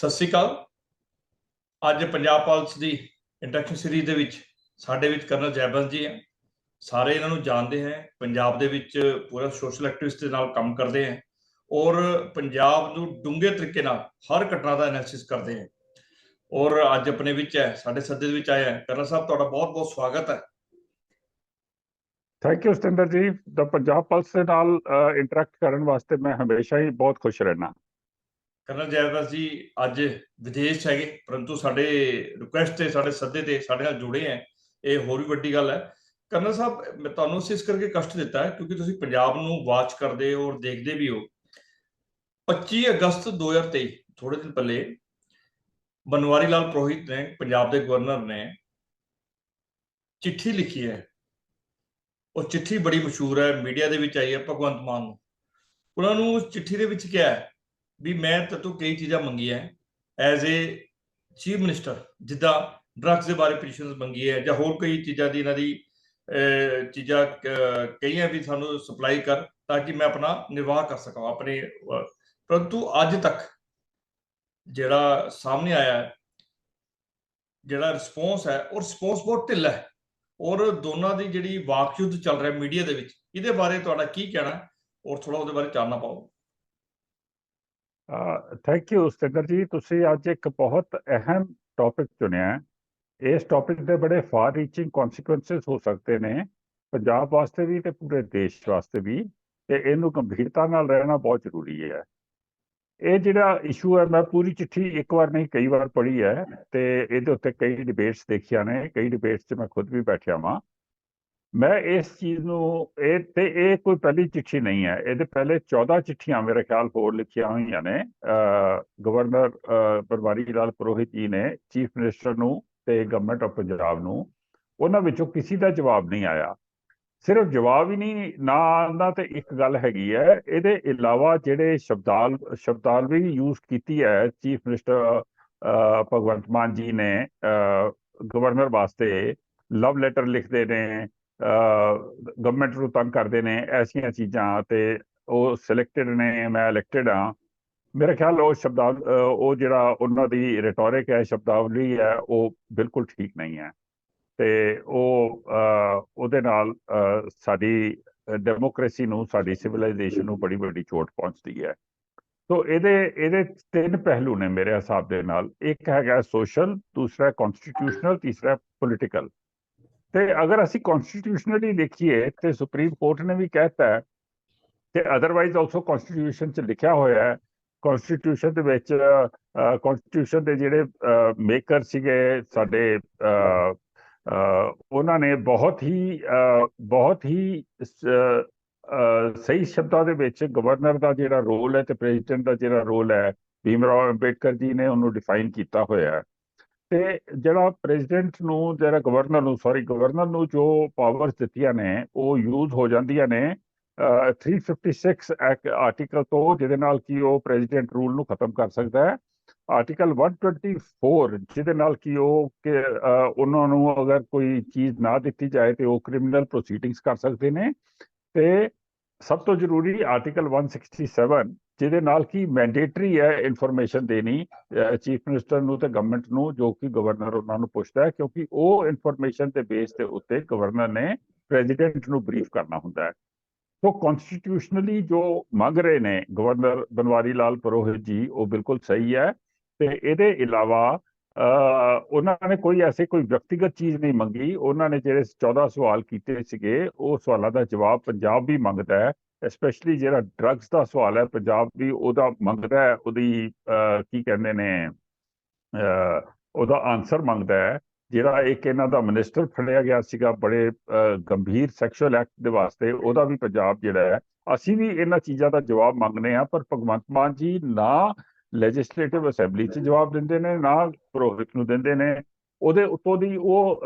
ਸਤਿ ਸ਼੍ਰੀ ਅਕਾਲ। ਅੱਜ ਪੰਜਾਬ ਪੁਲਿਸ ਦੀ interaction series ਦੇ ਵਿੱਚ ਸਾਡੇ ਵਿੱਚ ਕਰਨਲ ਜੈਬੰਸ ਜੀ ਹੈ। ਸਾਰੇ ਇਹਨਾਂ ਨੂੰ ਜਾਣਦੇ ਹੈ। ਪੰਜਾਬ ਦੇ ਵਿੱਚ ਪੂਰਾ ਸੋਸ਼ਲ ਐਕਟਿਵਿਸਟ ਦੇ ਨਾਲ ਕੰਮ ਕਰਦੇ ਹੈ ਔਰ ਪੰਜਾਬ ਨੂੰ ਡੂੰਘੇ ਤਰੀਕੇ ਨਾਲ ਹਰ ਘਟਨਾ ਦਾ ਐਨਾਲਿਸਿਸ ਕਰਦੇ ਹੈ ਔਰ ਅੱਜ ਆਪਣੇ ਵਿੱਚ ਹੈ, ਸਾਡੇ ਸੱਦੇ ਦੇ ਵਿੱਚ ਆਇਆ ਹੈ। ਕਰਨਲ ਸਾਹਿਬ, ਤੁਹਾਡਾ ਬਹੁਤ ਬਹੁਤ ਸਵਾਗਤ ਹੈ। ਥੈਂਕ ਯੂ ਸਤਿੰਦਰ ਜੀ। ਦਾ ਪੰਜਾਬ ਪੁਲਿਸ ਦੇ ਨਾਲ ਇੰਟਰੈਕਟ ਕਰਨ ਵਾਸਤੇ ਮੈਂ ਹਮੇਸ਼ਾ ਹੀ ਬਹੁਤ ਖੁਸ਼ ਰਹਿਣਾ। ਕਰਨਲ ਜੈਬੰਸ ਜੀ ਅੱਜ ਵਿਦੇਸ਼ ਹੈਗੇ, ਪਰੰਤੂ ਸਾਡੇ ਰਿਕੁਐਸਟ ਤੇ ਸਾਡੇ ਸੱਦੇ ਤੇ ਸਾਡੇ ਨਾਲ ਜੁੜੇ ਹੈ। ਇਹ ਹੋਰ ਵੀ ਵੱਡੀ ਗੱਲ ਹੈ। ਕਰਨਲ ਸਾਹਿਬ, ਮੈਂ ਤੁਹਾਨੂੰ ਇਸ ਕਰਕੇ ਕਸ਼ਟ ਦਿੱਤਾ ਹੈ ਕਿਉਂਕਿ ਤੁਸੀਂ ਪੰਜਾਬ ਨੂੰ ਵਾਚ ਕਰਦੇ ਹੋ ਔਰ ਦੇਖਦੇ ਵੀ ਹੋ। 25 ਅਗਸਤ 2023 ਥੋੜੇ ਦਿਨ ਪਹਿਲੇ ਬਨਵਾਰੀ ਲਾਲ ਪੁਰੋਹਿਤ ਨੇ, ਪੰਜਾਬ ਦੇ ਗਵਰਨਰ ਨੇ ਚਿੱਠੀ ਲਿਖੀ ਹੈ। ਉਹ ਚਿੱਠੀ ਬੜੀ ਮਸ਼ਹੂਰ ਹੈ, ਮੀਡੀਆ ਦੇ ਵਿੱਚ ਆਈ ਹੈ। ਭਗਵੰਤ ਮਾਨ ਨੂੰ ਉਹਨਾਂ ਨੂੰ ਉਸ ਚਿੱਠੀ ਦੇ ਵਿੱਚ ਕਿਹਾ ਹੈ ਵੀ ਮੈਂ ਤੇਤੋਂ ਕਈ ਚੀਜ਼ਾਂ ਮੰਗੀਆਂ ਐਜ਼ ਏ ਚੀਫ ਮਿਨਿਸਟਰ, ਜਿੱਦਾਂ ਡਰੱਗਸ ਦੇ ਬਾਰੇ ਪਟੀਸ਼ਨਸ ਮੰਗੀ ਹੈ ਜਾਂ ਹੋਰ ਕਈ ਚੀਜ਼ਾਂ ਦੀ ਇਹਨਾਂ ਦੀ ਚੀਜ਼ਾਂ ਕਹੀਆਂ ਵੀ ਸਾਨੂੰ ਸਪਲਾਈ ਕਰ ਤਾਂ ਕਿ ਮੈਂ ਆਪਣਾ ਨਿਰਵਾਹ ਕਰ ਸਕਾਂ ਆਪਣੇ। ਪਰੰਤੂ ਅੱਜ ਤੱਕ ਜਿਹੜਾ ਸਾਹਮਣੇ ਆਇਆ, ਜਿਹੜਾ ਰਿਸਪੌਂਸ ਹੈ ਉਹ ਰਿਸਪੌਂਸ ਬਹੁਤ ਢਿੱਲਾ ਹੈ ਔਰ ਦੋਨਾਂ ਦੀ ਜਿਹੜੀ ਵਾਕਯੁੱਧ ਚੱਲ ਰਿਹਾ ਮੀਡੀਆ ਦੇ ਵਿੱਚ, ਇਹਦੇ ਬਾਰੇ ਤੁਹਾਡਾ ਕੀ ਕਹਿਣਾ ਔਰ ਥੋੜਾ ਉਹਦੇ ਬਾਰੇ ਚਾਨਣਾ ਪਾਓ। ਥੈਂਕ ਯੂ ਸਤਿੰਦਰ ਜੀ। ਤੁਸੀਂ ਅੱਜ ਇੱਕ ਬਹੁਤ ਅਹਿਮ ਟੌਪਿਕ ਚੁਣਿਆ ਹੈ। ਇਸ ਟੌਪਿਕ ਦੇ ਬੜੇ ਫਾਰ ਰੀਚਿੰਗ ਕੌਨਸੀਕੁਐਂਸਸ ਹੋ ਸਕਦੇ ਨੇ, ਪੰਜਾਬ ਵਾਸਤੇ ਵੀ ਤੇ ਪੂਰੇ ਦੇਸ਼ ਵਾਸਤੇ ਵੀ, ਤੇ ਇਹਨੂੰ ਗੰਭੀਰਤਾ ਨਾਲ ਰਹਿਣਾ ਬਹੁਤ ਜ਼ਰੂਰੀ ਹੈ। ਇਹ ਜਿਹੜਾ ਇਸ਼ੂ ਹੈ, ਮੈਂ ਪੂਰੀ ਚਿੱਠੀ ਇੱਕ ਵਾਰ ਨਹੀਂ ਕਈ ਵਾਰ ਪੜ੍ਹੀ ਹੈ ਤੇ ਇਹਦੇ ਉੱਤੇ ਕਈ ਡਿਬੇਟਸ ਦੇਖੀਆਂ ਨੇ, ਕਈ ਡਿਬੇਟਸ 'ਚ ਮੈਂ ਖੁਦ ਵੀ ਬੈਠਿਆ ਵਾਂ। ਮੈਂ ਇਸ ਚੀਜ਼ ਨੂੰ ਇਹ ਕੋਈ ਪਹਿਲੀ ਚਿੱਠੀ ਨਹੀਂ ਹੈ। ਇਹਦੇ ਪਹਿਲੇ 14 ਚਿੱਠੀਆਂ ਮੇਰੇ ਖਿਆਲ ਹੋਰ ਲਿਖੀਆਂ ਹੋਈਆਂ ਨੇ ਗਵਰਨਰ ਬਨਵਾਰੀ ਲਾਲ ਪੁਰੋਹਿਤ ਜੀ ਨੇ ਚੀਫ ਮਿਨਿਸਟਰ ਨੂੰ ਤੇ ਗਵਰਨਮੈਂਟ ਆਫ ਪੰਜਾਬ ਨੂੰ। ਉਹਨਾਂ ਵਿੱਚੋਂ ਕਿਸੇ ਦਾ ਜਵਾਬ ਨਹੀਂ ਆਇਆ। ਸਿਰਫ ਜਵਾਬ ਹੀ ਨਹੀਂ ਨਾ ਆਉਂਦਾ ਤੇ ਇੱਕ ਗੱਲ ਹੈਗੀ ਹੈ, ਇਹਦੇ ਇਲਾਵਾ ਜਿਹੜੇ ਸ਼ਬਦਾਵਲੀ ਯੂਜ਼ ਕੀਤੀ ਹੈ ਚੀਫ ਮਿਨਿਸਟਰ ਭਗਵੰਤ ਮਾਨ ਜੀ ਨੇ ਗਵਰਨਰ ਵਾਸਤੇ, ਲਵ ਲੈਟਰ ਲਿਖਦੇ ਨੇ, ਗਵਰਨਮੈਂਟ ਨੂੰ ਤੰਗ ਕਰਦੇ ਨੇ, ਐਸੀਆਂ ਚੀਜ਼ਾਂ, ਤੇ ਉਹ ਸਿਲੈਕਟਡ ਨੇ, ਮੈਂ ਇਲੈਕਟਡ ਹਾਂ। ਮੇਰੇ ਖਿਆਲ ਉਹ ਜਿਹੜਾ ਉਹਨਾਂ ਦੀ ਰਿਟੋਰਿਕ ਹੈ, ਸ਼ਬਦਾਵਲੀ ਹੈ, ਉਹ ਬਿਲਕੁਲ ਠੀਕ ਨਹੀਂ ਹੈ ਤੇ ਉਹਦੇ ਨਾਲ ਸਾਡੀ ਡੈਮੋਕ੍ਰੇਸੀ ਨੂੰ, ਸਾਡੀ ਸਿਵਲਾਈਜੇਸ਼ਨ ਨੂੰ ਬੜੀ ਵੱਡੀ ਚੋਟ ਪਹੁੰਚਦੀ ਹੈ। ਸੋ ਇਹਦੇ ਤਿੰਨ ਪਹਿਲੂ ਨੇ ਮੇਰੇ ਹਿਸਾਬ ਦੇ ਨਾਲ। ਇੱਕ ਹੈਗਾ ਸੋਸ਼ਲ, ਦੂਸਰਾ ਕਨਸਟੀਟਿਊਸ਼ਨਲ, ਤੀਸਰਾ ਪੋਲੀਟੀਕਲ। ਤੇ ਅਗਰ ਅਸੀਂ ਕਨਸਟੀਟਿਊਸ਼ਨਲੀ ਦੇਖੀਏ ਤੇ ਸੁਪਰੀਮ ਕੋਰਟ ਨੇ ਵੀ ਕਹਿਤਾ ਹੈ ਤੇ ਅਦਰਵਾਈਜ਼ ਆਲਸੋ ਕਨਸਟੀਟਿਊਸ਼ਨ 'ਚ ਲਿਖਿਆ ਹੋਇਆ ਹੈ। ਕਨਸਟੀਟਿਊਸ਼ਨ ਦੇ ਵਿੱਚ ਕਨਸਟੀਟਿਊਸ਼ਨ ਦੇ ਜਿਹੜੇ ਮੇਕਰ ਸੀਗੇ ਸਾਡੇ, ਉਹਨਾਂ ਨੇ ਬਹੁਤ ਹੀ ਸਹੀ ਸ਼ਬਦਾਂ ਦੇ ਵਿੱਚ ਗਵਰਨਰ ਦਾ ਜਿਹੜਾ ਰੋਲ ਹੈ ਤੇ ਪ੍ਰੈਜ਼ੀਡੈਂਟ ਦਾ ਜਿਹੜਾ ਰੋਲ ਹੈ, ਭੀਮ ਰਾਓ ਅੰਬੇਡਕਰ ਜੀ ਨੇ ਉਹਨੂੰ ਡਿਫਾਈਨ ਕੀਤਾ ਹੋਇਆ ਹੈ। ਤੇ ਜਿਹੜਾ ਪ੍ਰੈਜ਼ੀਡੈਂਟ ਨੂੰ, ਜਿਹੜਾ ਗਵਰਨਰ ਨੂੰ ਜੋ ਪਾਵਰਸ ਦਿੱਤੀਆਂ ਨੇ ਉਹ ਯੂਜ਼ ਹੋ ਜਾਂਦੀਆਂ ਨੇ 356 ਆਰਟੀਕਲ ਤੋਂ, ਜਿਹਦੇ ਨਾਲ ਕਿ ਉਹ ਪ੍ਰੈਜ਼ੀਡੈਂਟ ਰੂਲ ਨੂੰ ਖਤਮ ਕਰ ਸਕਦਾ ਹੈ। ਆਰਟੀਕਲ 124 ਜਿਹਦੇ ਨਾਲ ਕਿ ਉਹਨਾਂ ਨੂੰ ਅਗਰ ਕੋਈ ਚੀਜ਼ ਨਾ ਦਿੱਤੀ ਜਾਏ ਤੇ ਉਹ ਕ੍ਰਿਮੀਨਲ ਪ੍ਰੋਸੀਡਿੰਗਸ ਕਰ ਸਕਦੇ ਨੇ। ਤੇ ਸਭ ਤੋਂ ਜ਼ਰੂਰੀ ਆਰਟੀਕਲ 167 ਜਿਹਦੇ ਨਾਲ ਕਿ ਮੈਂਡੇਟਰੀ ਹੈ ਇਨਫੋਰਮੇਸ਼ਨ ਦੇਣੀ ਚੀਫ ਮਿਨਿਸਟਰ ਨੂੰ ਤੇ ਗਵਰਨਮੈਂਟ ਨੂੰ, ਜੋ ਕਿ ਗਵਰਨਰ ਉਹਨਾਂ ਨੂੰ ਪੁੱਛਦਾ ਹੈ, ਕਿਉਂਕਿ ਉਹ ਇਨਫੋਰਮੇਸ਼ਨ ਦੇ ਬੇਸ ਦੇ ਉੱਤੇ ਗਵਰਨਰ ਨੇ ਪ੍ਰੈਜ਼ੀਡੈਂਟ ਨੂੰ ਬਰੀਫ ਕਰਨਾ ਹੁੰਦਾ ਹੈ। ਸੋ ਕਨਸਟੀਟਿਊਸ਼ਨਲੀ ਜੋ ਮੰਗ ਰਹੇ ਨੇ ਗਵਰਨਰ ਬਨਵਾਰੀ ਲਾਲ ਪੁਰੋਹਿਤ ਜੀ, ਉਹ ਬਿਲਕੁਲ ਸਹੀ ਹੈ। ਤੇ ਇਹਦੇ ਇਲਾਵਾ ਉਹਨਾਂ ਨੇ ਕੋਈ ਵਿਅਕਤੀਗਤ ਚੀਜ਼ ਨਹੀਂ ਮੰਗੀ। ਉਹਨਾਂ ਨੇ ਜਿਹੜੇ 14 ਸਵਾਲ ਕੀਤੇ ਸੀਗੇ, ਉਹ ਸਵਾਲਾਂ ਦਾ ਜਵਾਬ ਪੰਜਾਬ ਵੀ ਮੰਗਦਾ ਹੈ। ਸਪੈਸ਼ਲੀ ਜਿਹੜਾ ਡਰੱਗਸ ਦਾ ਸਵਾਲ ਹੈ, ਪੰਜਾਬ ਵੀ ਉਹਦਾ ਮੰਗਦਾ ਹੈ, ਉਹਦੀ ਕੀ ਕਹਿੰਦੇ ਨੇ, ਉਹਦਾ ਆਨਸਰ ਮੰਗਦਾ ਹੈ। ਜਿਹੜਾ ਇੱਕ ਇਹਨਾਂ ਦਾ ਮਿਨਿਸਟਰ ਫੜਿਆ ਗਿਆ ਸੀਗਾ ਬੜੇ ਗੰਭੀਰ ਸੈਕਸ਼ੂਅਲ ਐਕਟ ਦੇ ਵਾਸਤੇ, ਉਹਦਾ ਵੀ ਪੰਜਾਬ ਜਿਹੜਾ ਹੈ, ਅਸੀਂ ਵੀ ਇਹਨਾਂ ਚੀਜ਼ਾਂ ਦਾ ਜਵਾਬ ਮੰਗਦੇ ਹਾਂ। ਪਰ ਭਗਵੰਤ ਮਾਨ ਜੀ ਨਾ ਲੈਜਿਸਲੇਟਿਵ ਅਸੈਂਬਲੀ 'ਚ ਜਵਾਬ ਦਿੰਦੇ ਨੇ, ਨਾ ਪੁਰੋਹਿਤ ਨੂੰ ਦਿੰਦੇ ਨੇ। ਉਹਦੇ ਉੱਤੋਂ ਦੀ ਉਹ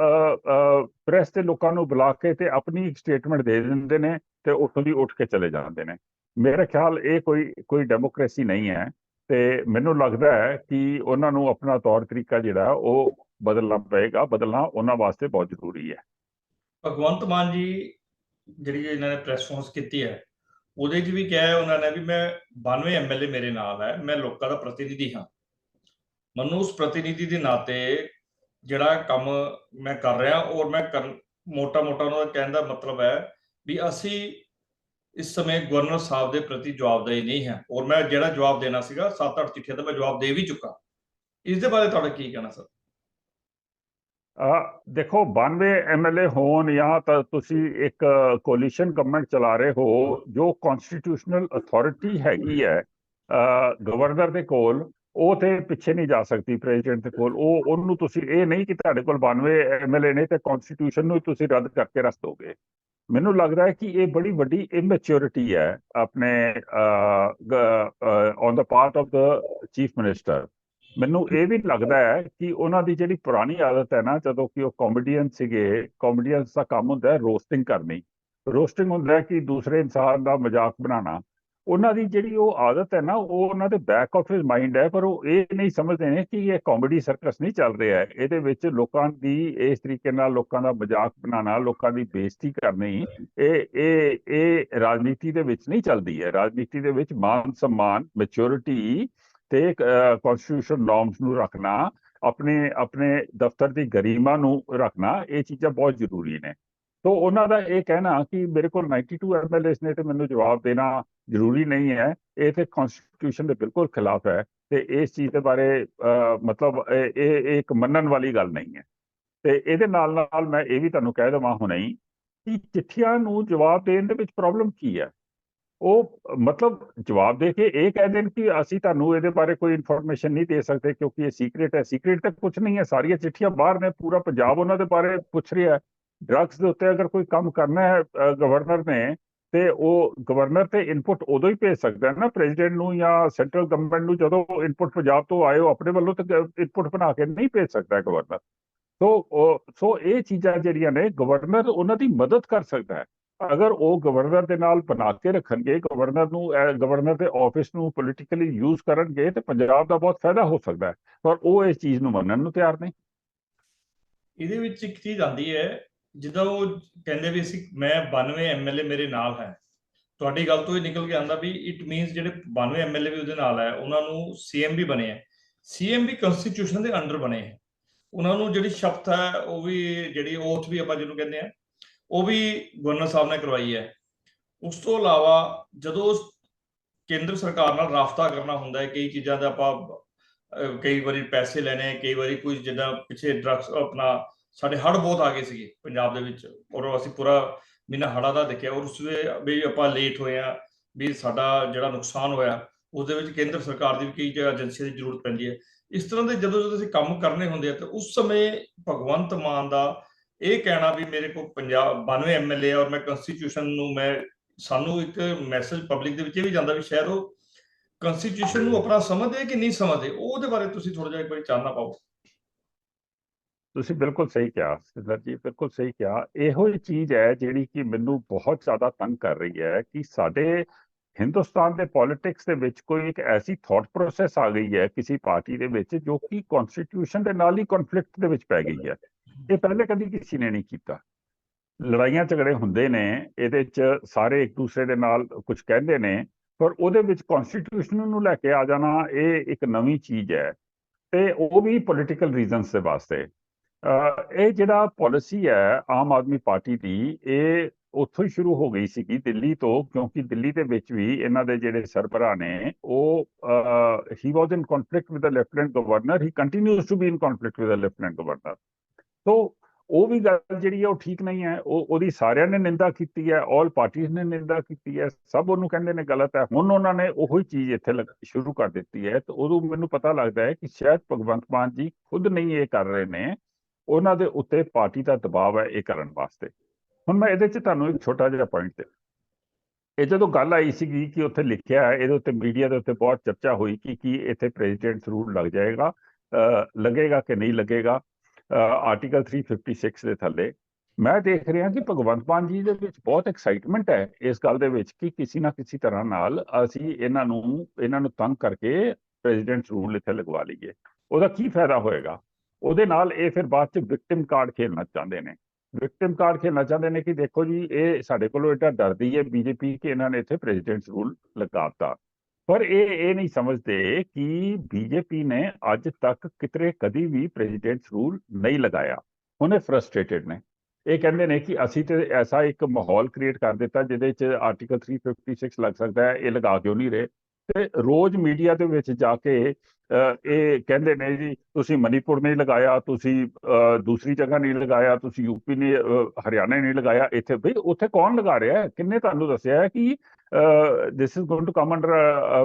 ਪ੍ਰੈਸ ਦੇ ਲੋਕਾਂ ਨੂੰ ਬੁਲਾ ਕੇ ਤੇ ਆਪਣੀ ਇੱਕ ਸਟੇਟਮੈਂਟ ਦੇ ਦਿੰਦੇ ਨੇ ਤੇ ਉੱਥੋਂ ਦੀ ਉੱਠ ਕੇ ਚਲੇ ਜਾਂਦੇ ਨੇ। ਮੇਰੇ ਖਿਆਲ ਇਹ ਕੋਈ ਡੈਮੋਕ੍ਰੇਸੀ ਨਹੀਂ ਹੈ ਤੇ ਮੈਨੂੰ ਲੱਗਦਾ ਹੈ ਕਿ ਉਹਨਾਂ ਨੂੰ ਆਪਣਾ ਤੌਰ ਤਰੀਕਾ ਜਿਹੜਾ ਉਹ ਬਦਲਣਾ ਪਏਗਾ। ਬਦਲਣਾ ਉਹਨਾਂ ਵਾਸਤੇ ਬਹੁਤ ਜ਼ਰੂਰੀ ਹੈ। ਭਗਵੰਤ ਮਾਨ ਜੀ ਜਿਹੜੀ ਇਹਨਾਂ ਨੇ ਪ੍ਰੈਸ ਕਾਨਫਰੰਸ ਕੀਤੀ ਹੈ, ਉਹਦੇ 'ਚ ਵੀ ਕਿਹਾ ਉਹਨਾਂ ਨੇ ਵੀ ਮੈਂ 92 MLA ਮੇਰੇ ਨਾਲ ਹੈ, ਮੈਂ ਲੋਕਾਂ ਦਾ ਪ੍ਰਤੀਨਿਧੀ ਹਾਂ। ਮੈਨੂੰ ਉਸ ਪ੍ਰਤੀਨਿਧੀ ਦੇ ਨਾਤੇ ਜਿਹੜਾ ਕੰਮ ਮੈਂ ਕਰ ਰਿਹਾ ਔਰ ਮੈਂ ਕਰ ਮੋਟਾ ਮੋਟਾ ਉਹਨਾਂ ਦਾ ਕਹਿਣ ਦਾ ਮਤਲਬ ਹੈ ਵੀ ਅਸੀਂ ਇਸ ਸਮੇਂ ਗਵਰਨਰ ਸਾਹਿਬ ਦੇ ਪ੍ਰਤੀ ਜਵਾਬਦੇਹੀ ਨਹੀਂ ਹੈ ਔਰ ਮੈਂ ਜਿਹੜਾ ਜਵਾਬ ਦੇਣਾ ਸੀਗਾ 7-8 ਚਿੱਠੀਆਂ ਦਾ ਮੈਂ ਜਵਾਬ ਦੇ ਵੀ ਚੁੱਕਾ। ਇਸ ਦੇ ਬਾਰੇ ਤੁਹਾਡਾ ਕੀ ਕਹਿਣਾ ਸਰ? ਦੇਖੋ 92 ਐਮਐਲਏ ਹੋਣ ਜਾਂ ਤਾਂ ਤੁਸੀਂ ਇੱਕ ਕੋਲੀਸ਼ਨ ਗਵਰਨਮੈਂਟ ਚਲਾ ਰਹੇ ਹੋ, ਜੋ ਕਨਸਟੀਟਿਊਸ਼ਨਲ ਅਥਾਰਟੀ ਹੈਗੀ ਹੈ ਗਵਰਨਰ ਦੇ ਕੋਲ, ਉਹ ਤੇ ਪਿੱਛੇ ਨਹੀਂ ਜਾ ਸਕਦੀ ਪ੍ਰੈਜ਼ੀਡੈਂਟ ਦੇ ਕੋਲ। ਉਹਨੂੰ ਤੁਸੀਂ ਇਹ ਨਹੀਂ ਕਿ ਤੁਹਾਡੇ ਕੋਲ 92 ਐਮਐਲਏ ਨੇ ਤੇ ਕਨਸਟੀਟਿਊਸ਼ਨ ਨੂੰ ਤੁਸੀਂ ਰੱਦ ਕਰਕੇ ਰੱਖ ਦੋਗੇ। ਮੈਨੂੰ ਲੱਗਦਾ ਹੈ ਕਿ ਇਹ ਬੜੀ ਵੱਡੀ ਇਮੈਚੁਰਿਟੀ ਹੈ ਆਪਣੇ on the part of the chief minister. ਮੈਨੂੰ ਇਹ ਵੀ ਲੱਗਦਾ ਹੈ ਕਿ ਉਹਨਾਂ ਦੀ ਜਿਹੜੀ ਪੁਰਾਣੀ ਆਦਤ ਹੈ ਨਾ, ਜਦੋਂ ਕਿ ਉਹ ਕਾਮੇਡੀਅਨ ਸੀਗੇ, ਕਾਮੇਡੀਅਨਸ ਦਾ ਕੰਮ ਹੁੰਦਾ ਹੈ ਰੋਸਟਿੰਗ ਕਰਨੀ। ਰੋਸਟਿੰਗ ਹੁੰਦਾ ਹੈ ਕਿ ਦੂਸਰੇ ਇਨਸਾਨ ਦਾ ਮਜ਼ਾਕ ਬਣਾਉਣਾ। ਉਹਨਾਂ ਦੀ ਜਿਹੜੀ ਉਹ ਆਦਤ ਹੈ ਨਾ, ਉਹ ਉਹਨਾਂ ਦੇ ਬੈਕ ਆਫ ਹਿਸ ਮਾਈਂਡ ਹੈ, ਪਰ ਉਹ ਇਹ ਨਹੀਂ ਸਮਝਦੇ ਨੇ ਕਿ ਇਹ ਕਾਮੇਡੀ ਸਰਕਸ ਨਹੀਂ ਚੱਲ ਰਿਹਾ ਹੈ। ਇਹਦੇ ਵਿੱਚ ਲੋਕਾਂ ਦੀ ਇਸ ਤਰੀਕੇ ਨਾਲ ਲੋਕਾਂ ਦਾ ਮਜ਼ਾਕ ਬਣਾਉਣਾ, ਲੋਕਾਂ ਦੀ ਬੇਇੱਜ਼ਤੀ ਕਰਨੀ, ਇਹ ਰਾਜਨੀਤੀ ਦੇ ਵਿੱਚ ਨਹੀਂ ਚੱਲਦੀ ਹੈ। ਰਾਜਨੀਤੀ ਦੇ ਵਿੱਚ ਮਾਨ ਸਨਮਾਨ, ਮੈਚੁਰਿਟੀ ਤੇ ਕਨਸਟੀਟਿਊਸ਼ਨ ਨੋਰਮਸ ਨੂੰ ਰੱਖਣਾ, ਆਪਣੇ ਦਫ਼ਤਰ ਦੀ ਗਰੀਮਾ ਨੂੰ ਰੱਖਣਾ, ਇਹ ਚੀਜ਼ਾਂ ਬਹੁਤ ਜ਼ਰੂਰੀ ਨੇ। तो उन्होंने ये कहना कि मेरे को 92 MLA ने तो मैंने जवाब देना जरूरी नहीं है, ये तो कॉन्स्टिट्यूशन के बिल्कुल खिलाफ है। तो इस चीज़ के बारे मतलब एक मनन वाली गल नहीं है। तो ये मैं ये भी तुहानू कह देवां हुणे ही कि चिट्ठियां नू जवाब देने दे विच प्रॉब्लम की है। वो मतलब जवाब दे के ये कह दें कि असी तुहानू इहदे बारे कोई इन्फॉर्मेशन नहीं दे सकते क्योंकि ये सीक्रेट है। सीक्रेट तो कुछ नहीं है, सारिया चिट्ठियां बाहर ने, पूरा पंजाब उन्हां दे बारे पुछ रहा है। ड्रग्स के उत्ते अगर कोई काम करना है गवर्नर ने, तो वो गवर्नर ते इनपुट उदों ही भेज सकता है ना प्रेजिडेंट नू या सेंट्रल गवर्नमेंट नू। जो इनपुट पंजाब तो आए अपने वालों तो इनपुट बना के नहीं भेज सकता है गवर्नर। तो सो ये चीज़ां जिहड़ियां ने गवर्नर उन्हां दी मदद कर सकता है। अगर वो गवर्नर दे नाल बना के रखणगे, गवर्नर के ऑफिस नू पोलिटिकली यूज करनगे, तो पंजाब का बहुत फायदा हो सकता है। पर वो इस चीज़ नू मनण नू तैयार नहीं। ਇਹਦੇ ਵਿੱਚ ਇੱਕ ਚੀਜ਼ ਆਉਂਦੀ ਹੈ, ਜਿੱਦਾਂ ਉਹ ਕਹਿੰਦੇ ਵੀ ਅਸੀਂ ਮੈਂ 92 ਐਮਐਲਏ ਮੇਰੇ ਨਾਲ ਹੈ। ਤੁਹਾਡੀ ਗੱਲ ਤੋਂ ਇਹ ਨਿਕਲ ਕੇ ਆਉਂਦਾ ਵੀ ਇਟ ਮੀਨਸ ਜਿਹੜੇ 92 ਐਮਐਲਏ ਵੀ ਉਹਦੇ ਨਾਲ ਹੈ, ਉਹਨਾਂ ਨੂੰ ਸੀਐਮ ਵੀ ਬਣੇ ਹੈ। ਸੀਐਮ ਵੀ ਕਨਸਟੀਟਿਊਸ਼ਨ ਦੇ ਅੰਡਰ ਬਣੇ ਹੈ। ਉਹਨਾਂ ਨੂੰ ਜਿਹੜੀ ਸ਼ਪਥ ਹੈ, ਉਹ ਵੀ ਜਿਹੜੀ ਓਥ ਵੀ ਆਪਾਂ ਜਿਹਨੂੰ ਕਹਿੰਦੇ ਆ, ਉਹ ਵੀ ਗਵਰਨਰ ਸਾਹਿਬ ਨੇ ਕਰਵਾਈ ਹੈ। ਉਸ ਤੋਂ ਇਲਾਵਾ ਜਦੋਂ ਕੇਂਦਰ ਸਰਕਾਰ ਨਾਲ ਰਾਬਤਾ ਕਰਨਾ ਹੁੰਦਾ ਹੈ, ਕਈ ਚੀਜ਼ਾਂ ਦਾ ਆਪਾਂ ਕਈ ਵਾਰੀ ਪੈਸੇ ਲੈਣੇ, ਕਈ ਵਾਰੀ ਕੋਈ ਜਿੱਦਾਂ ਪਿੱਛੇ ਡਰੱਗਸ ਆਪਣਾ ਸਾਡੇ ਹੜ੍ਹ ਬਹੁਤ ਆ ਗਏ ਸੀਗੇ ਪੰਜਾਬ ਦੇ ਵਿੱਚ, ਔਰ ਅਸੀਂ ਪੂਰਾ ਮਹੀਨਾ ਹੜ੍ਹਾਂ ਦਾ ਦੇਖਿਆ, ਔਰ ਉਸ ਵੇ ਵੀ ਆਪਾਂ ਲੇਟ ਹੋਏ ਆ, ਵੀ ਸਾਡਾ ਜਿਹੜਾ ਨੁਕਸਾਨ ਹੋਇਆ ਉਹਦੇ ਵਿੱਚ ਕੇਂਦਰ ਸਰਕਾਰ ਦੀ ਵੀ ਕਈ ਏਜੰਸੀਆਂ ਦੀ ਜ਼ਰੂਰਤ ਪੈਂਦੀ ਹੈ। ਇਸ ਤਰ੍ਹਾਂ ਦੇ ਜਦੋਂ ਅਸੀਂ ਕੰਮ ਕਰਨੇ ਹੁੰਦੇ ਆ, ਤਾਂ ਉਸ ਸਮੇਂ ਭਗਵੰਤ ਮਾਨ ਦਾ ਇਹ ਕਹਿਣਾ ਵੀ ਮੇਰੇ ਕੋਲ 92 ਐਮਐਲਏ ਔਰ ਮੈਂ ਕਨਸਟੀਟਿਊਸ਼ਨ ਨੂੰ ਸਾਨੂੰ ਇੱਕ ਮੈਸੇਜ ਪਬਲਿਕ ਦੇ ਵਿੱਚ ਇਹ ਵੀ ਜਾਂਦਾ ਵੀ ਸ਼ਾਇਦ ਉਹ ਕਨਸਟੀਟਿਊਸ਼ਨ ਨੂੰ ਆਪਣਾ ਸਮਝਦੇ ਕਿ ਨਹੀਂ ਸਮਝਦੇ, ਉਹਦੇ ਬਾਰੇ ਤੁਸੀਂ ਥੋੜਾ ਜਿਹਾ ਇੱਕ ਵਾਰੀ ਚਾਨਣਾ ਪਾਓ। ਤੁਸੀਂ ਬਿਲਕੁਲ ਸਹੀ ਕਿਹਾ ਸਿद्धर ਜੀ, ਬਿਲਕੁਲ ਸਹੀ ਕਿਹਾ। ਇਹੋ ਹੀ ਚੀਜ਼ ਹੈ ਜਿਹੜੀ ਕਿ ਮੈਨੂੰ ਬਹੁਤ ਜ਼ਿਆਦਾ ਤੰਗ ਕਰ ਰਹੀ ਹੈ ਕਿ ਸਾਡੇ ਹਿੰਦੁਸਤਾਨ ਦੇ ਪੋਲਿਟਿਕਸ ਦੇ ਵਿੱਚ ਕੋਈ ਇੱਕ ਐਸੀ ਥਾਟ ਪ੍ਰੋਸੈਸ ਆ ਗਈ ਹੈ ਕਿਸੇ ਪਾਰਟੀ ਦੇ ਵਿੱਚ, ਜੋ ਕਿ ਕਨਸਟੀਟਿਊਸ਼ਨ ਦੇ ਨਾਲ ਹੀ ਕਨਫਲਿਕਟ ਦੇ ਵਿੱਚ ਪੈ ਗਈ ਹੈ। ਇਹ ਪਹਿਲੇ ਕਦੀ ਕਿਸੇ ਨੇ ਨਹੀਂ ਕੀਤਾ। ਲੜਾਈਆਂ ਝਗੜੇ ਹੁੰਦੇ ਨੇ, ਇਹਦੇ 'ਚ ਸਾਰੇ ਇੱਕ ਦੂਸਰੇ ਦੇ ਨਾਲ ਕੁਝ ਕਹਿੰਦੇ ਨੇ, ਪਰ ਉਹਦੇ ਵਿੱਚ ਕਨਸਟੀਟਿਊਸ਼ਨ ਨੂੰ ਲੈ ਕੇ ਆ ਜਾਣਾ ਇਹ ਇੱਕ ਨਵੀਂ ਚੀਜ਼ ਹੈ, ਤੇ ਉਹ ਵੀ ਪੋਲੀਟੀਕਲ ਰੀਜ਼ਨਸ ਦੇ ਵਾਸਤੇ। ਇਹ ਜਿਹੜਾ ਪਾਲਿਸੀ ਹੈ ਆਮ ਆਦਮੀ ਪਾਰਟੀ ਦੀ, ਇਹ ਉੱਥੋਂ ਹੀ ਸ਼ੁਰੂ ਹੋ ਗਈ ਸੀਗੀ ਦਿੱਲੀ ਤੋਂ, ਕਿਉਂਕਿ ਦਿੱਲੀ ਦੇ ਵਿੱਚ ਵੀ ਇਹਨਾਂ ਦੇ ਜਿਹੜੇ ਸਰਬਰਾਹ ਨੇ ਉਹ ਹੀ was in conflict with the lieutenant governor, he continues to be in conflict with the lieutenant governor. So ਉਹ ਵੀ ਗੱਲ ਜਿਹੜੀ ਹੈ ਉਹ ਠੀਕ ਨਹੀਂ ਹੈ। ਉਹਦੀ ਸਾਰਿਆਂ ਨੇ ਨਿੰਦਾ ਕੀਤੀ ਹੈ, ਆਲ ਪਾਰਟੀਆਂ ਨੇ ਨਿੰਦਾ ਕੀਤੀ ਹੈ, ਸਭ ਉਹਨੂੰ ਕਹਿੰਦੇ ਨੇ ਗਲਤ ਹੈ। ਹੁਣ ਉਹਨਾਂ ਨੇ ਉਹੀ ਚੀਜ਼ ਇੱਥੇ ਸ਼ੁਰੂ ਕਰ ਦਿੱਤੀ ਹੈ, ਤੇ ਉਦੋਂ ਮੈਨੂੰ ਪਤਾ ਲੱਗਦਾ ਹੈ ਕਿ ਸ਼ਾਇਦ ਭਗਵੰਤ ਮਾਨ ਜੀ ਖੁਦ ਨਹੀਂ ਇਹ ਕਰ ਰਹੇ ਨੇ, ਉਹਨਾਂ ਦੇ ਉੱਤੇ ਪਾਰਟੀ ਦਾ ਦਬਾਅ ਹੈ ਇਹ ਕਰਨ ਵਾਸਤੇ। ਹੁਣ ਮੈਂ ਇਹਦੇ 'ਚ ਤੁਹਾਨੂੰ ਇੱਕ ਛੋਟਾ ਜਿਹਾ ਪੁਆਇੰਟ ਤੇ, ਇਹ ਜਦੋਂ ਗੱਲ ਆਈ ਸੀਗੀ ਕਿ ਉੱਥੇ ਲਿਖਿਆ ਹੈ, ਇਹਦੇ ਉੱਤੇ ਮੀਡੀਆ ਦੇ ਉੱਤੇ ਬਹੁਤ ਚਰਚਾ ਹੋਈ ਕਿ ਕੀ ਇੱਥੇ ਪ੍ਰੈਜ਼ੀਡੈਂਟ ਰੂਲ ਲੱਗੇਗਾ ਕਿ ਨਹੀਂ ਲੱਗੇਗਾ ਆਰਟੀਕਲ 356 ਦੇ ਥੱਲੇ। ਮੈਂ ਦੇਖ ਰਿਹਾ ਕਿ ਭਗਵੰਤ ਮਾਨ ਜੀ ਦੇ ਵਿੱਚ ਬਹੁਤ ਐਕਸਾਈਟਮੈਂਟ ਹੈ ਇਸ ਗੱਲ ਦੇ ਵਿੱਚ ਕਿ ਕਿਸੇ ਨਾ ਕਿਸੇ ਤਰ੍ਹਾਂ ਨਾਲ ਅਸੀਂ ਇਹਨਾਂ ਨੂੰ ਤੰਗ ਕਰਕੇ ਪ੍ਰੈਜ਼ੀਡੈਂਟ ਰੂਲ ਇੱਥੇ ਲਗਵਾ ਲਈਏ। ਉਹਦਾ ਕੀ ਫਾਇਦਾ ਹੋਏਗਾ? ਉਹਦੇ ਨਾਲ ਇਹ ਫਿਰ ਬਾਅਦ 'ਚ ਵਿਕਟਿਮ ਕਾਰਡ ਖੇਲਣਾ ਚਾਹੁੰਦੇ ਨੇ। ਵਿਕਟਿਮ ਕਾਰਡ ਖੇਲਣਾ ਚਾਹੁੰਦੇ ਨੇ ਕਿ ਦੇਖੋ ਜੀ, ਇਹ ਸਾਡੇ ਕੋਲੋਂ ਏਡਾ ਡਰਦੀ ਹੈ ਬੀਜੇਪੀ ਕਿ ਇਹਨਾਂ ਨੇ ਇੱਥੇ ਪ੍ਰੈਜ਼ੀਡੈਂਟ ਰੂਲ ਲਗਾਤਾ। ਪਰ ਇਹ ਨਹੀਂ ਸਮਝਦੇ ਕਿ ਬੀਜੇਪੀ ਨੇ ਅੱਜ ਤੱਕ ਕਿਤੇ ਕਦੀ ਵੀ ਪ੍ਰੈਜ਼ੀਡੈਂਟਸ ਰੂਲ ਨਹੀਂ ਲਗਾਇਆ। ਉਹਨੇ ਫਰਸਟ੍ਰੇਟਡ ਨੇ। ਇਹ ਕਹਿੰਦੇ ਨੇ ਕਿ ਅਸੀਂ ਤੇ ਐਸਾ ਇੱਕ ਮਾਹੌਲ ਕ੍ਰੀਏਟ ਕਰ ਦਿੱਤਾ ਜਿਹਦੇ 'ਚ ਆਰਟੀਕਲ 356 ਲੱਗ ਸਕਦਾ ਹੈ, ਇਹ ਲਗਾ ਕਿਉਂ ਨਹੀਂ ਰਹੇ। ਤੇ ਰੋਜ਼ ਮੀਡੀਆ ਦੇ ਵਿੱਚ ਜਾ ਕੇ ਇਹ ਕਹਿੰਦੇ ਨੇ ਜੀ ਤੁਸੀਂ ਮਨੀਪੁਰ ਨਹੀਂ ਲਗਾਇਆ, ਤੁਸੀਂ ਦੂਸਰੀ ਜਗ੍ਹਾ ਨਹੀਂ ਲਗਾਇਆ, ਤੁਸੀਂ ਯੂਪੀ ਨੇ ਹਰਿਆਣਾ ਨਹੀਂ ਲਗਾਇਆ। ਇੱਥੇ ਬਈ ਉੱਥੇ ਕੌਣ ਲਗਾ ਰਿਹਾ ਹੈ? ਕਿੰਨੇ ਤੁਹਾਨੂੰ ਦੱਸਿਆ ਹੈ ਕਿ this is going to come under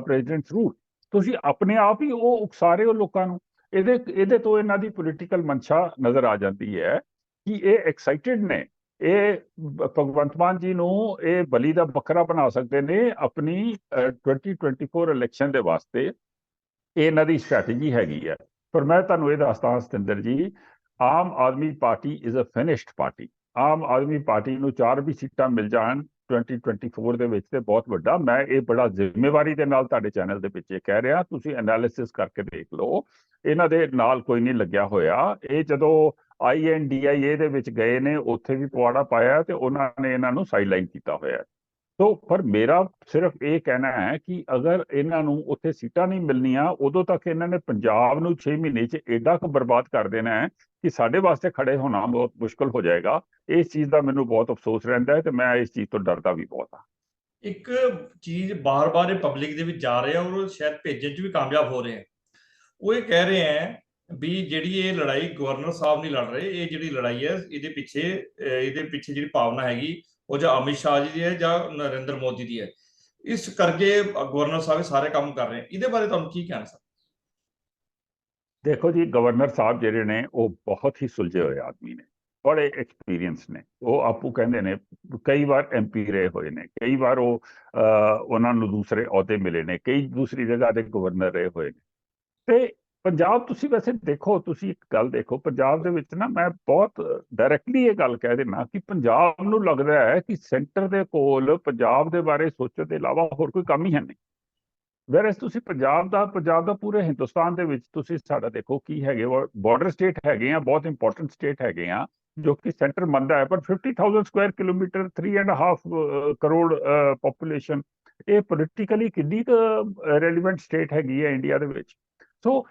president's rule? ਤੁਸੀਂ ਆਪਣੇ ਆਪ ਹੀ ਉਹ ਉਕਸਾ ਰਹੇ ਹੋ ਲੋਕਾਂ ਨੂੰ। ਇਹਦੇ ਤੋਂ ਇਹਨਾਂ ਦੀ ਪੋਲੀਟੀਕਲ ਮਨਸ਼ਾ ਨਜ਼ਰ ਆ ਜਾਂਦੀ ਹੈ ਕਿ ਇਹ ਐਕਸਾਈਟਿਡ ਨੇ। ਇਹ ਭਗਵੰਤ ਮਾਨ ਜੀ ਨੂੰ ਇਹ ਬਲੀ ਦਾ ਬੱਕਰਾ ਬਣਾ ਸਕਦੇ ਨੇ ਆਪਣੀ 2024 ਇਲੈਕਸ਼ਨ ਦੇ ਵਾਸਤੇ। ਇਹ ਇਹਨਾਂ ਦੀ ਸਟ੍ਰੈਟਜੀ ਹੈਗੀ ਹੈ। ਪਰ ਮੈਂ ਤੁਹਾਨੂੰ ਇਹ ਦੱਸਦਾ Satinder ji, Aam Aadmi Party is a finished party. Aam Aadmi Party ਨੂੰ 4 ਵੀ ਸੀਟਾਂ ਮਿਲ ਜਾਣ 2024 ਦੇ ਵਿੱਚ ਤੇ ਬਹੁਤ ਵੱਡਾ। ਮੈਂ ਇਹ ਬੜਾ ਜ਼ਿੰਮੇਵਾਰੀ ਦੇ ਨਾਲ ਤੁਹਾਡੇ ਚੈਨਲ ਦੇ ਵਿੱਚ ਕਹਿ ਰਿਹਾ, ਤੁਸੀਂ ਐਨਾਲਿਸਿਸ ਕਰਕੇ ਦੇਖ ਲਓ। ਇਹਨਾਂ ਦੇ ਨਾਲ ਕੋਈ ਨਹੀਂ ਲੱਗਿਆ ਹੋਇਆ। ਇਹ ਜਦੋਂ INDIA ਦੇ ਵਿੱਚ ਗਏ ਨੇ, ਉੱਥੇ ਵੀ ਪਵਾੜਾ ਪਾਇਆ ਤੇ ਉਹਨਾਂ ਨੇ ਇਹਨਾਂ ਨੂੰ ਸਾਈਡਲਾਈਨ ਕੀਤਾ ਹੋਇਆ। ਤੋ ਪਰ ਮੇਰਾ ਸਿਰਫ ਇਹ ਕਹਿਣਾ ਹੈ ਕਿ ਅਗਰ ਇਹਨਾਂ ਨੂੰ ਉੱਥੇ ਸੀਟਾਂ ਨਹੀਂ ਮਿਲਣੀਆਂ, ਉਦੋਂ ਤੱਕ ਇਹਨਾਂ ਨੇ ਪੰਜਾਬ ਨੂੰ 6 ਮਹੀਨੇ 'ਚ ਏਡਾ ਕੁ ਬਰਬਾਦ ਕਰ ਦੇਣਾ ਹੈ ਕਿ ਸਾਡੇ ਵਾਸਤੇ ਖੜੇ ਹੋਣਾ ਬਹੁਤ ਮੁਸ਼ਕਲ ਹੋ ਜਾਏਗਾ। ਇਸ ਚੀਜ਼ ਦਾ ਮੈਨੂੰ ਬਹੁਤ ਅਫਸੋਸ ਰਹਿੰਦਾ ਹੈ ਤੇ ਮੈਂ ਇਸ ਚੀਜ਼ ਤੋਂ ਡਰਦਾ ਵੀ ਬਹੁਤ ਹਾਂ। ਇੱਕ ਚੀਜ਼ ਬਾਰ-ਬਾਰ ਇਹ ਪਬਲਿਕ ਦੇ ਵਿੱਚ ਜਾ ਰਹੇ ਆ ਔਰ ਸ਼ਾਇਦ ਭੇਜਣ 'ਚ ਵੀ ਕਾਮਯਾਬ ਹੋ ਰਹੇ ਆ। ਉਹ ਇਹ ਕਹਿ ਰਹੇ ਹੈ ਵੀ ਜਿਹੜੀ ਇਹ ਲੜਾਈ ਗਵਰਨਰ ਸਾਹਿਬ ਨਹੀਂ ਲੜ ਰਹੇ, ਇਹ ਜਿਹੜੀ ਲੜਾਈ ਹੈ ਇਹਦੇ ਪਿੱਛੇ ਜਿਹੜੀ ਭਾਵਨਾ ਹੈਗੀ ਉਹ ਜਾਂ ਅਮਿਤ ਸ਼ਾਹ ਜੀ ਦੀ ਹੈ ਜਾਂ ਨਰਿੰਦਰ ਮੋਦੀ ਦੀ ਹੈ। ਇਸ ਕਰਕੇ ਗਵਰਨਰ ਸਾਹਿਬ ਸਾਰੇ ਕੰਮ ਕਰ ਰਹੇ। ਇਹਦੇ ਬਾਰੇ ਤੁਹਾਨੂੰ ਕੀ ਕਹਿਣਾ ਸਰ? ਦੇਖੋ ਜੀ, ਗਵਰਨਰ ਸਾਹਿਬ ਜਿਹੜੇ ਨੇ ਉਹ ਬਹੁਤ ਹੀ ਸੁਲਝੇ ਹੋਏ ਆਦਮੀ ਨੇ, ਬੜੇ ਐਕਸਪੀਰੀਅੰਸ ਨੇ। ਉਹ ਆਪੂ ਕਹਿੰਦੇ ਨੇ ਕਈ ਵਾਰ MP ਰਹੇ ਹੋਏ ਨੇ, ਕਈ ਵਾਰ ਉਹ ਉਹਨਾਂ ਨੂੰ ਦੂਸਰੇ ਅਹੁਦੇ ਮਿਲੇ ਨੇ, ਕਈ ਦੂਸਰੀ ਜਗ੍ਹਾ ਦੇ ਗਵਰਨਰ ਰਹੇ ਹੋਏ ਨੇ। ਤੇ ਪੰਜਾਬ ਤੁਸੀਂ ਵੈਸੇ ਦੇਖੋ, ਤੁਸੀਂ ਇੱਕ ਗੱਲ ਦੇਖੋ, ਪੰਜਾਬ ਦੇ ਵਿੱਚ ਨਾ ਮੈਂ ਬਹੁਤ ਡਾਇਰੈਕਟਲੀ ਇਹ ਗੱਲ ਕਹਿ ਦੇਣਾ ਕਿ ਪੰਜਾਬ ਨੂੰ ਲੱਗਦਾ ਹੈ ਕਿ ਸੈਂਟਰ ਦੇ ਕੋਲ ਪੰਜਾਬ ਦੇ ਬਾਰੇ ਸੋਚਣ ਦੇ ਇਲਾਵਾ ਹੋਰ ਕੋਈ ਕੰਮ ਹੀ ਹੈ ਨਹੀਂ। ਵੈਰਸ ਤੁਸੀਂ ਪੰਜਾਬ ਦਾ ਪੂਰੇ ਹਿੰਦੁਸਤਾਨ ਦੇ ਵਿੱਚ ਤੁਸੀਂ ਸਾਡਾ ਦੇਖੋ ਕੀ ਹੈਗੇ, ਬਾਰਡਰ ਸਟੇਟ ਹੈਗੇ ਆ, ਬਹੁਤ ਇੰਪੋਰਟੈਂਟ ਸਟੇਟ ਹੈਗੇ ਆ ਜੋ ਕਿ ਸੈਂਟਰ ਮੰਨਦਾ ਹੈ। ਪਰ 50,000 ਸਕੁਆਇਰ ਕਿਲੋਮੀਟਰ, 3.5 ਕਰੋੜ ਪੋਪੂਲੇਸ਼ਨ, ਇਹ ਪੋਲੀਟੀਕਲੀ ਕਿੰਨੀ ਰੈਲੀਵੈਂਟ ਸਟੇਟ ਹੈਗੀ ਹੈ ਇੰਡੀਆ ਦੇ ਵਿੱਚ। ਸੋ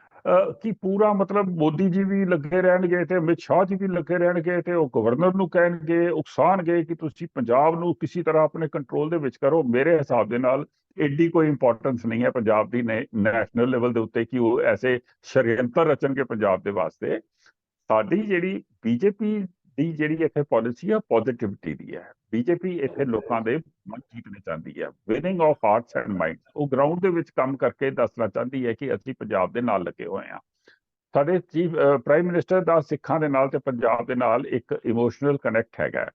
ਕਿ ਪੂਰਾ ਮਤਲਬ ਮੋਦੀ ਜੀ ਵੀ ਲੱਗੇ ਰਹਿਣਗੇ ਤੇ ਅਮਿਤ ਸ਼ਾਹ ਜੀ ਵੀ ਲੱਗੇ ਰਹਿਣਗੇ ਤੇ ਉਹ ਗਵਰਨਰ ਨੂੰ ਕਹਿਣਗੇ, ਉਕਸਾਣਗੇ ਕਿ ਤੁਸੀਂ ਪੰਜਾਬ ਨੂੰ ਕਿਸੇ ਤਰ੍ਹਾਂ ਆਪਣੇ ਕੰਟਰੋਲ ਦੇ ਵਿੱਚ ਕਰੋ। ਮੇਰੇ ਹਿਸਾਬ ਦੇ ਨਾਲ ਐਡੀ ਕੋਈ ਇੰਪੋਰਟੈਂਸ ਨਹੀਂ ਹੈ ਪੰਜਾਬ ਦੀ ਨੈਸ਼ਨਲ ਲੈਵਲ ਦੇ ਉੱਤੇ ਕਿ ਉਹ ਐਸੇ ਸ਼ਰੀਅੰਤਰ ਰਚਣਗੇ ਪੰਜਾਬ ਦੇ ਵਾਸਤੇ। ਸਾਡੀ ਜਿਹੜੀ ਬੀਜੇਪੀ ਦੀ ਜਿਹੜੀ ਇੱਥੇ ਪਾਲਿਸੀ ਆ ਪੋਜ਼ਿਟਿਵਿਟੀ ਦੀ ਹੈ। ਬੀਜੇਪੀ ਇੱਥੇ ਲੋਕਾਂ ਦੇ ਮਨ ਜਿੱਤਣੇ ਚਾਹੁੰਦੀ ਹੈ, winning of hearts and minds. ਉਹ ਗਰਾਊਂਡ ਦੇ ਵਿੱਚ ਕੰਮ ਕਰਕੇ ਦੱਸਣਾ ਚਾਹੁੰਦੀ ਹੈ ਕਿ ਅਸੀਂ ਪੰਜਾਬ ਦੇ ਨਾਲ ਲੱਗੇ ਹੋਏ ਹਾਂ। ਸਾਡੇ ਪ੍ਰਾਈਮ ਮਿਨਿਸਟਰ ਦਾ ਸਿੱਖਾਂ ਦੇ ਨਾਲ ਤੇ ਪੰਜਾਬ ਦੇ ਨਾਲ ਇੱਕ ਇਮੋਸ਼ਨਲ ਕਨੈਕਟ ਹੈਗਾ।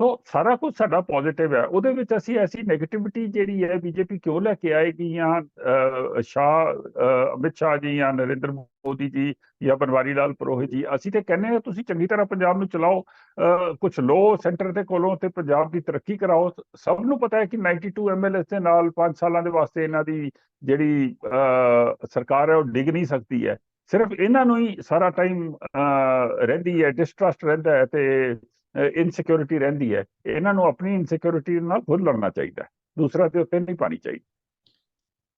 ਸੋ ਸਾਰਾ ਕੁਝ ਸਾਡਾ ਪੋਜ਼ਿਟਿਵ ਹੈ। ਉਹਦੇ ਵਿੱਚ ਅਸੀਂ ਐਸੀ ਨੈਗੇਟਿਵਿਟੀ ਜਿਹੜੀ ਹੈ ਬੀਜੇਪੀ ਕਿਉਂ ਲੈ ਕੇ ਆਏਗੀ, ਜਾਂ ਅਮਿਤ ਸ਼ਾਹ ਜੀ ਜਾਂ ਨਰਿੰਦਰ ਮੋਦੀ ਜੀ ਜਾਂ ਬਨਵਾਰੀ ਲਾਲ ਪੁਰੋਹਿਤ ਜੀ। ਅਸੀਂ ਤੇ ਕਹਿੰਦੇ ਹਾਂ ਤੁਸੀਂ ਚੰਗੀ ਤਰ੍ਹਾਂ ਪੰਜਾਬ ਨੂੰ ਚਲਾਓ, ਕੁਝ ਲੋ ਸੈਂਟਰ ਦੇ ਕੋਲੋਂ ਤੇ ਪੰਜਾਬ ਦੀ ਤਰੱਕੀ ਕਰਾਓ। ਸਭ ਨੂੰ ਪਤਾ ਹੈ ਕਿ 92 MLA ਦੇ ਨਾਲ 5 ਸਾਲਾਂ ਦੇ ਵਾਸਤੇ ਇਹਨਾਂ ਦੀ ਜਿਹੜੀ ਸਰਕਾਰ ਹੈ ਉਹ ਡਿੱਗ ਨਹੀਂ ਸਕਦੀ ਹੈ। ਸਿਰਫ ਇਹਨਾਂ ਨੂੰ ਹੀ ਸਾਰਾ ਟਾਈਮ ਰਹਿੰਦੀ ਹੈ, ਡਿਸਟਰਸਟ ਰਹਿੰਦਾ ਹੈ ਤੇ ਇਨਸਿਕਿਉਰਿਟੀ ਰਹਿੰਦੀ ਹੈ। ਇਹਨਾਂ ਨੂੰ ਆਪਣੀ ਇਨਸਿਕਿਉਰਿਟੀ ਨਾਲ ਖੁਦ ਲੜਨਾ ਚਾਹੀਦਾ, ਦੂਸਰਾ ਤੇ ਉੱਤੇ ਨਹੀਂ ਪਾਣੀ ਚਾਹੀਦੀ।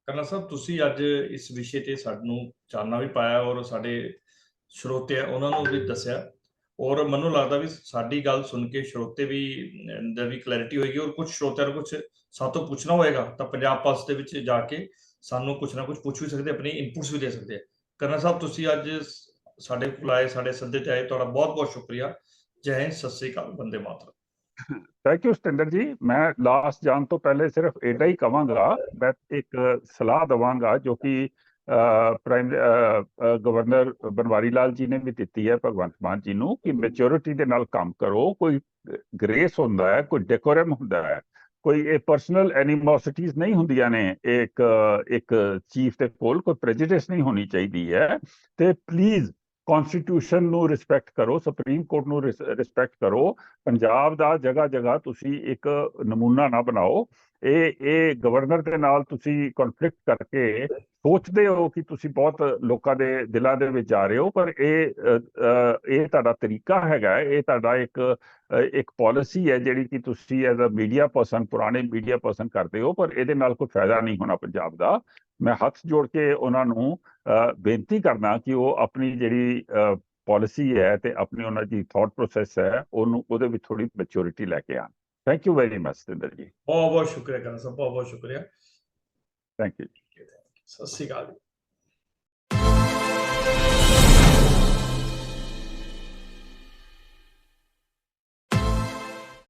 ਕਰਨਲ ਸਾਹਿਬ, ਤੁਸੀਂ ਅੱਜ ਇਸ ਵਿਸ਼ੇ ਤੇ ਸਾਨੂੰ ਚਾਨਣਾ ਵੀ ਪਾਇਆ ਔਰ ਸਾਡੇ ਸਰੋਤੇ ਆ ਉਹਨਾਂ ਨੂੰ ਵੀ ਦੱਸਿਆ, ਔਰ ਮੈਨੂੰ ਲੱਗਦਾ ਵੀ ਸਾਡੀ ਗੱਲ ਸੁਣ ਕੇ ਸਰੋਤੇ ਵੀ ਅੰਦਰ ਵੀ ਕਲੈਰਿਟੀ ਹੋਏਗੀ ਔਰ ਕੁਝ ਸਰੋਤਿਆਂ ਨੂੰ ਕੁਝ ਸਾਤੋਂ ਪੁੱਛਣਾ ਹੋਏਗਾ ਤਾਂ ਪੰਜਾਬ ਪਲਸ ਦੇ ਵਿੱਚ ਜਾ ਕੇ ਸਾਨੂੰ ਕੁਝ ਨਾ ਕੁਝ ਪੁੱਛ ਵੀ ਸਕਦੇ, ਆਪਣੀ ਇਨਪੁਟਸ ਵੀ ਦੇ ਸਕਦੇ ਆ। ਕਰਨਲ ਸਾਹਿਬ, ਤੁਸੀਂ ਅੱਜ ਸਾਡੇ ਕੋਲ ਆਏ, ਸਾਡੇ ਸੱਦੇ ਤੇ ਆਏ, ਤੁਹਾਡਾ ਬਹੁਤ ਬਹੁਤ ਸ਼ੁਕਰੀਆ। ਜੈ ਹਿੰਦ, ਸਤਿ ਸ੍ਰੀ ਅਕਾਲ, ਬੰਦੇ ਮਾਤਰਮ। ਥੈਂਕ ਯੂ ਸਤਿੰਦਰ ਜੀ। ਮੈਂ ਲਾਸਟ ਜਾਣ ਤੋਂ ਪਹਿਲੇ ਸਿਰਫ ਏਡਾ ਹੀ ਕਵਾਂਗਾ, ਮੈਂ ਇੱਕ ਸਲਾਹ ਦਵਾਂਗਾ ਜੋ ਕਿ ਗਵਰਨਰ ਬਨਵਾਰੀ ਲਾਲ ਜੀ ਨੇ ਵੀ ਦਿੱਤੀ ਹੈ ਭਗਵੰਤ ਮਾਨ ਜੀ ਨੂੰ, ਕਿ ਮੈਚੁਰਿਟੀ ਦੇ ਨਾਲ ਕੰਮ ਕਰੋ। ਕੋਈ ਗ੍ਰੇਸ ਹੁੰਦਾ ਹੈ, ਕੋਈ ਡੈਕੋਰਮ ਹੁੰਦਾ ਹੈ, ਕੋਈ ਇਹ ਪਰਸਨਲ ਐਨੀਮੋਸਿਟੀਜ਼ ਨਹੀਂ ਹੁੰਦੀਆਂ ਨੇ। ਇੱਕ ਚੀਫ ਦੇ ਕੋਲ ਕੋਈ ਪ੍ਰੈਜੁਡਿਸ ਨਹੀਂ ਹੋਣੀ ਚਾਹੀਦੀ ਹੈ। ਤੇ ਪਲੀਜ਼ ਕਨਸਟੀਟਿਊਸ਼ਨ ਨੂੰ ਰਿਸਪੈਕਟ ਕਰੋ, ਸੁਪਰੀਮ ਕੋਰਟ ਨੂੰ ਰਿਸਪੈਕਟ ਕਰੋ। ਪੰਜਾਬ ਦਾ ਜਗ੍ਹਾ ਜਗ੍ਹਾ ਤੁਸੀਂ ਇੱਕ ਨਮੂਨਾ ਨਾ ਬਣਾਓ। ਇਹ ਗਵਰਨਰ ਦੇ ਨਾਲ ਤੁਸੀਂ ਕਨਫਲਿਕਟ ਕਰਕੇ ਸੋਚਦੇ ਹੋ ਕਿ ਤੁਸੀਂ ਬਹੁਤ ਲੋਕਾਂ ਦੇ ਦਿਲਾਂ ਦੇ ਵਿੱਚ ਜਾ ਰਹੇ ਹੋ, ਪਰ ਇਹ ਤੁਹਾਡਾ ਤਰੀਕਾ ਹੈਗਾ, ਇਹ ਤੁਹਾਡਾ ਇੱਕ ਪਾਲਿਸੀ ਹੈ ਜਿਹੜੀ ਕਿ ਤੁਸੀਂ ਐਜ਼ ਅ ਮੀਡੀਆ ਪਰਸਨ, ਪੁਰਾਣੇ ਮੀਡੀਆ ਪਰਸਨ ਕਰਦੇ ਹੋ, ਪਰ ਇਹਦੇ ਨਾਲ ਕੋਈ ਫਾਇਦਾ ਨਹੀਂ ਹੋਣਾ ਪੰਜਾਬ ਦਾ। ਮੈਂ ਹੱਥ ਜੋੜ ਕੇ ਉਹਨਾਂ ਨੂੰ ਬੇਨਤੀ ਕਰਨਾ ਕਿ ਉਹ ਆਪਣੀ ਜਿਹੜੀ ਪਾਲਿਸੀ ਹੈ ਤੇ ਆਪਣੀ ਉਹਨਾਂ ਦੀ ਥਾਟ ਪ੍ਰੋਸੈਸ ਹੈ ਉਹਦੇ ਵਿੱਚ ਥੋੜੀ ਮੈਚੁਰਿਟੀ ਲੈ ਕੇ ਆਉਣ। Thank you very much Satinder ਜੀ। ਬਹੁਤ ਬਹੁਤ ਸ਼ੁਕਰੀਆ ਕਰਨਾ ਸਾਹਿਬ, ਬਹੁਤ ਬਹੁਤ ਸ਼ੁਕਰੀਆ। Thank you. ਸਤਿ ਸ਼੍ਰੀ ਅਕਾਲ ਜੀ।